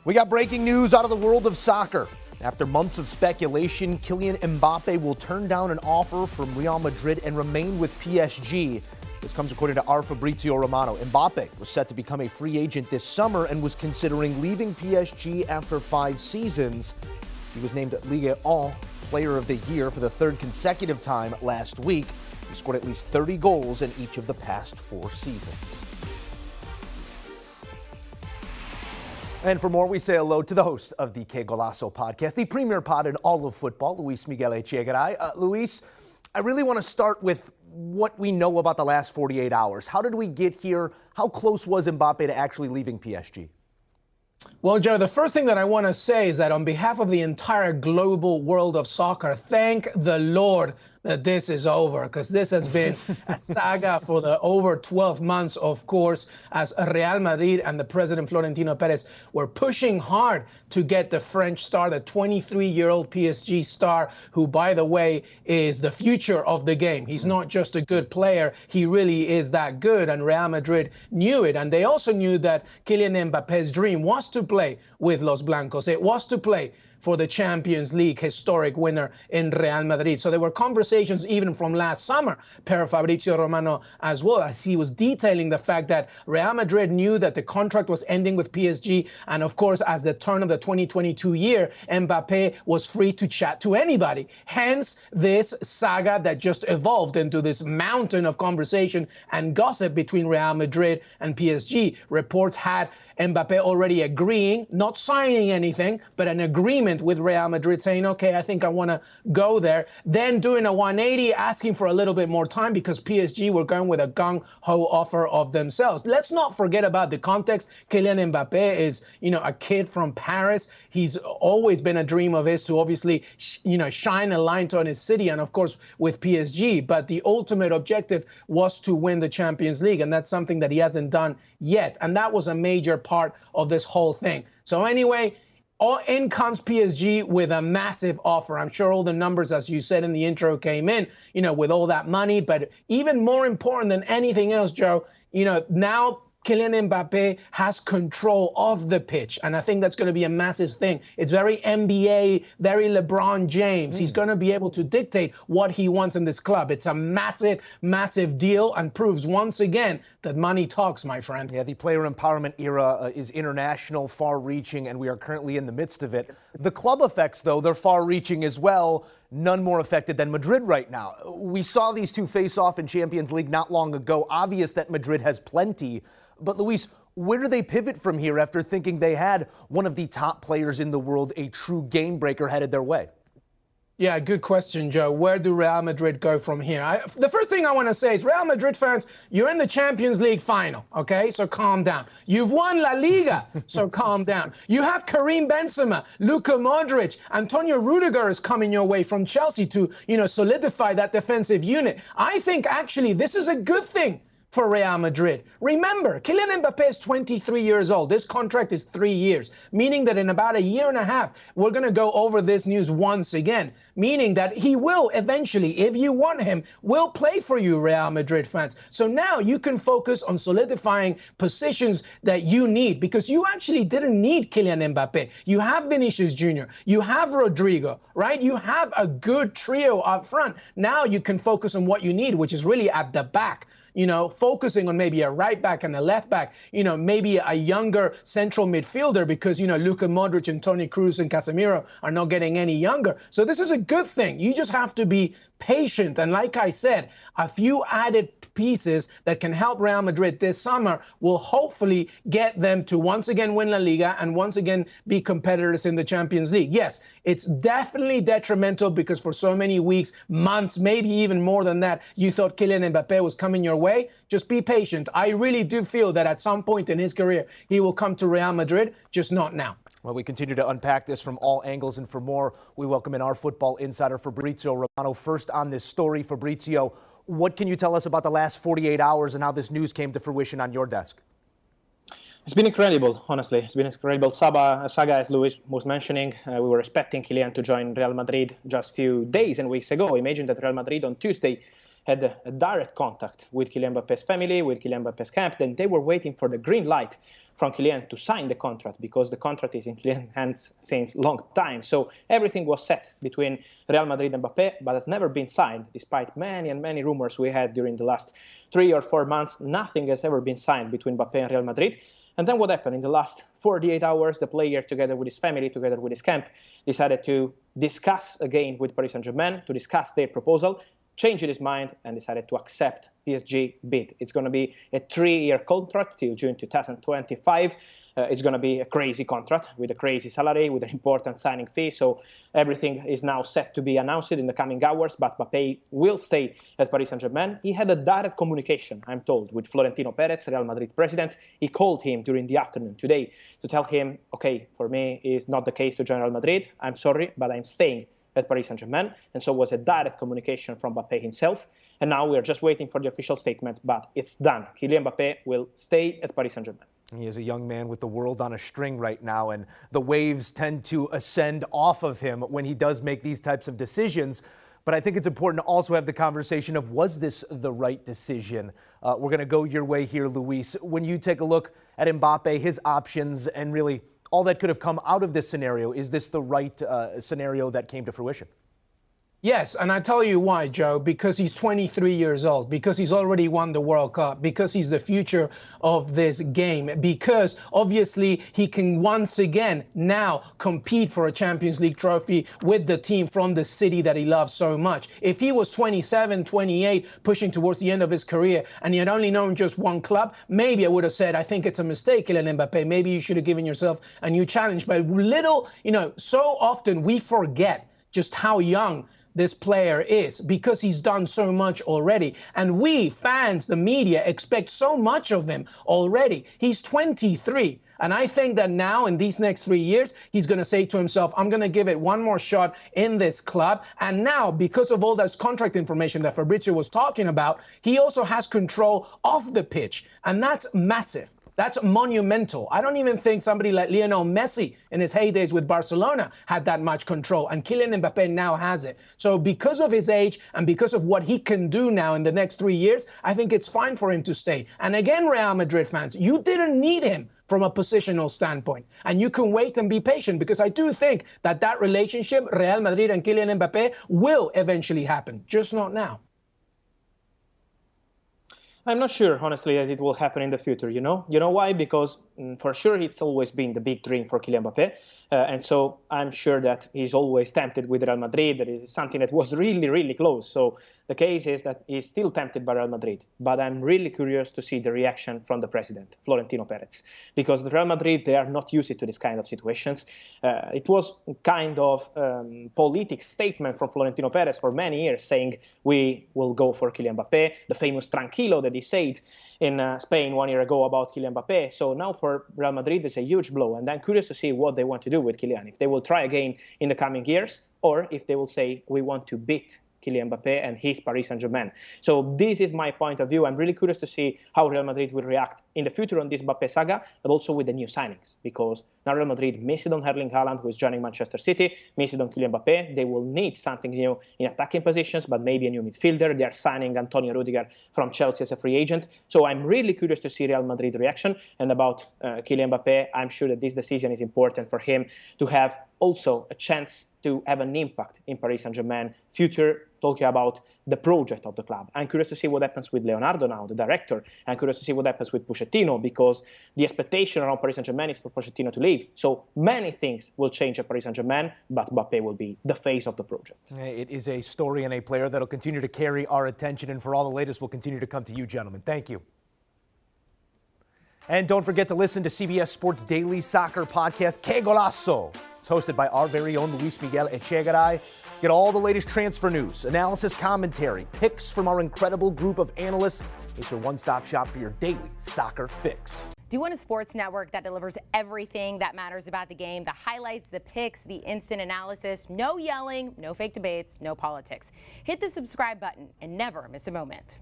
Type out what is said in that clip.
We got breaking news out of the world of soccer. After months of speculation, Kylian Mbappé will turn down an offer from Real Madrid and remain with PSG. This comes according to our Fabrizio Romano. Mbappé was set to become a free agent this summer and was considering leaving PSG after 5 seasons. He was named Ligue 1 Player of the Year for the 3rd consecutive time last week. He scored at least 30 goals in each of the past 4 seasons. And for more, we say hello to the host of the Que Golazo podcast, the premier pod in all of football, Miguel Echegaray. Luis, I really want to start with what we know about the last 48 hours. How did we get here? How close was Mbappé to actually leaving PSG? Well, Joe, the first thing that I want to say is that on behalf of the entire global world of soccer, thank the Lord that this is over, because this has been a saga for the over 12 months, of course, as Real Madrid and the president Florentino Perez were pushing hard to get the French star, the 23-year-old PSG star, who, by the way, is the future of the game. He's not just a good player, he really is that good, and Real Madrid knew it. And they also knew that Kylian Mbappe's dream was to play with Los Blancos. It was to play for the Champions League historic winner in Real Madrid. So there were conversations even from last summer, per Fabrizio Romano as well, as he was detailing the fact that Real Madrid knew that the contract was ending with PSG. And of course, as the turn of the 2022 year, Mbappé was free to chat to anybody. Hence this saga that just evolved into this mountain of conversation and gossip between Real Madrid and PSG. Reports had Mbappé already agreeing, not signing anything, but an agreement with Real Madrid saying, okay, I think I want to go there. Then doing a 180, asking for a little bit more time because PSG were going with a gung-ho offer of themselves. Let's not forget about the context. Kylian Mbappé is, a kid from Paris. He's always been a dream of his to obviously, shine a light on his city and, of course, with PSG. But the ultimate objective was to win the Champions League, and that's something that he hasn't done yet. And that was a major part of this whole thing. So anyway, in comes PSG with a massive offer. I'm sure all the numbers, as you said in the intro, came in, with all that money. But even more important than anything else, Joe, now Kylian Mbappé has control of the pitch. And I think that's going to be a massive thing. It's very NBA, very LeBron James. He's going to be able to dictate what he wants in this club. It's a massive, massive deal and proves once again that money talks, my friend. Yeah, the player empowerment era is international, far-reaching, and we are currently in the midst of it. The club effects, though, they're far-reaching as well. None more affected than Madrid right now. We saw these two face off in Champions League not long ago. Obvious that Madrid has plenty. But Luis, where do they pivot from here after thinking they had one of the top players in the world, a true game breaker, headed their way? Yeah, good question, Joe. Where do Real Madrid go from here? The first thing I want to say is, Real Madrid fans, you're in the Champions League final, okay? So calm down. You've won La Liga, so calm down. You have Karim Benzema, Luka Modric, Antonio Rudiger is coming your way from Chelsea to, solidify that defensive unit. I think actually this is a good thing for Real Madrid. Remember, Kylian Mbappé is 23 years old. This contract is 3 years, meaning that in about a year and a half, we're going to go over this news once again, meaning that he will eventually, if you want him, will play for you, Real Madrid fans. So now you can focus on solidifying positions that you need, because you actually didn't need Kylian Mbappé. You have Vinicius Jr., you have Rodrigo, right? You have a good trio up front. Now you can focus on what you need, which is really at the back. Focusing on maybe a right back and a left back, maybe a younger central midfielder because, Luka Modric and Toni Kroos and Casemiro are not getting any younger. So this is a good thing. You just have to be patient. And like I said, a few added pieces that can help Real Madrid this summer will hopefully get them to once again win La Liga and once again be competitors in the Champions League. Yes, it's definitely detrimental because for so many weeks, months, maybe even more than that, you thought Kylian Mbappé was coming your way. Just be patient. I really do feel that at some point in his career, he will come to Real Madrid, just not now. Well, we continue to unpack this from all angles, and for more, we welcome in our football insider, Fabrizio Romano. First on this story, Fabrizio, what can you tell us about the last 48 hours and how this news came to fruition on your desk? It's been incredible, honestly. It's been an incredible saga, as Luis was mentioning. We were expecting Kylian to join Real Madrid just a few days and weeks ago. Imagine that Real Madrid on Tuesday had a direct contact with Kylian Mbappe's family, with Kylian Mbappe's camp, and they were waiting for the green light from Kylian to sign the contract, because the contract is in Kylian's hands since long time. So everything was set between Real Madrid and Mbappé, but has never been signed, despite many and many rumors we had during the last 3 or 4 months. Nothing has ever been signed between Mbappé and Real Madrid. And then what happened? In the last 48 hours, the player, together with his family, together with his camp, decided to discuss again with Paris Saint-Germain, to discuss their proposal, changed his mind, and decided to accept PSG bid. It's going to be a 3-year contract till June 2025. It's going to be a crazy contract with a crazy salary, with an important signing fee. So everything is now set to be announced in the coming hours, but Mbappé will stay at Paris Saint-Germain. He had a direct communication, I'm told, with Florentino Perez, Real Madrid president. He called him during the afternoon today to tell him, okay, for me, it's not the case to join Real Madrid. I'm sorry, but I'm staying at Paris Saint-Germain. And so it was a direct communication from Mbappé himself. And now we are just waiting for the official statement, but it's done. Kylian Mbappé will stay at Paris Saint-Germain. He is a young man with the world on a string right now, and the waves tend to ascend off of him when he does make these types of decisions. But I think it's important to also have the conversation of, was this the right decision? We're going to go your way here, Luis. When you take a look at Mbappé, his options, and really all that could have come out of this scenario, is this the right scenario that came to fruition? Yes, and I tell you why, Joe, because he's 23 years old, because he's already won the World Cup, because he's the future of this game, because obviously he can once again now compete for a Champions League trophy with the team from the city that he loves so much. If he was 27, 28, pushing towards the end of his career, and he had only known just one club, maybe I would have said, I think it's a mistake, Kylian Mbappé. Maybe you should have given yourself a new challenge. But so often we forget just how young this player is, because he's done so much already. And we, fans, the media, expect so much of him already. He's 23. And I think that now, in these next 3 years, he's going to say to himself, I'm going to give it one more shot in this club. And now, because of all that contract information that Fabrizio was talking about, he also has control of the pitch. And that's massive. That's monumental. I don't even think somebody like Lionel Messi in his heydays with Barcelona had that much control, and Kylian Mbappé now has it. So because of his age and because of what he can do now in the next 3 years, I think it's fine for him to stay. And again, Real Madrid fans, you didn't need him from a positional standpoint, and you can wait and be patient, because I do think that that relationship, Real Madrid and Kylian Mbappé, will eventually happen, just not now. I'm not sure, honestly, that it will happen in the future, You know why? Because for sure it's always been the big dream for Kylian Mbappé. And so I'm sure that he's always tempted with Real Madrid. That is something that was really, really close. So the case is that he's still tempted by Real Madrid. But I'm really curious to see the reaction from the president, Florentino Perez. Because the Real Madrid, they are not used to this kind of situations. It was kind of politic statement from Florentino Perez for many years, saying we will go for Kylian Mbappé, the famous tranquilo that he said in Spain 1 year ago about Kylian Mbappé. So now for Real Madrid, it's a huge blow. And I'm curious to see what they want to do with Kylian, if they will try again in the coming years, or if they will say, we want to beat Kylian Mbappé and his Paris Saint-Germain. So this is my point of view. I'm really curious to see how Real Madrid will react in the future on this Mbappé saga, but also with the new signings, because now Real Madrid miss it on Erling Haaland, who is joining Manchester City, miss it on Kylian Mbappé. They will need something new in attacking positions, but maybe a new midfielder. They are signing Antonio Rudiger from Chelsea as a free agent. So I'm really curious to see Real Madrid reaction. And about Kylian Mbappé, I'm sure that this decision is important for him to have also a chance to have an impact in Paris Saint-Germain future, talking about the project of the club. I'm curious to see what happens with Leonardo now, the director. I'm curious to see what happens with Pochettino, because the expectation around Paris Saint-Germain is for Pochettino to leave. So many things will change at Paris Saint-Germain, but Mbappé will be the face of the project. It is a story and a player that'll continue to carry our attention, and for all the latest, we'll continue to come to you, gentlemen. Thank you. And don't forget to listen to CBS Sports Daily Soccer Podcast, Que Golazo. It's hosted by our very own Luis Miguel Echegaray. Get all the latest transfer news, analysis, commentary, picks from our incredible group of analysts. It's your one-stop shop for your daily soccer fix. Do you want a sports network that delivers everything that matters about the game? The highlights, the picks, the instant analysis, no yelling, no fake debates, no politics. Hit the subscribe button and never miss a moment.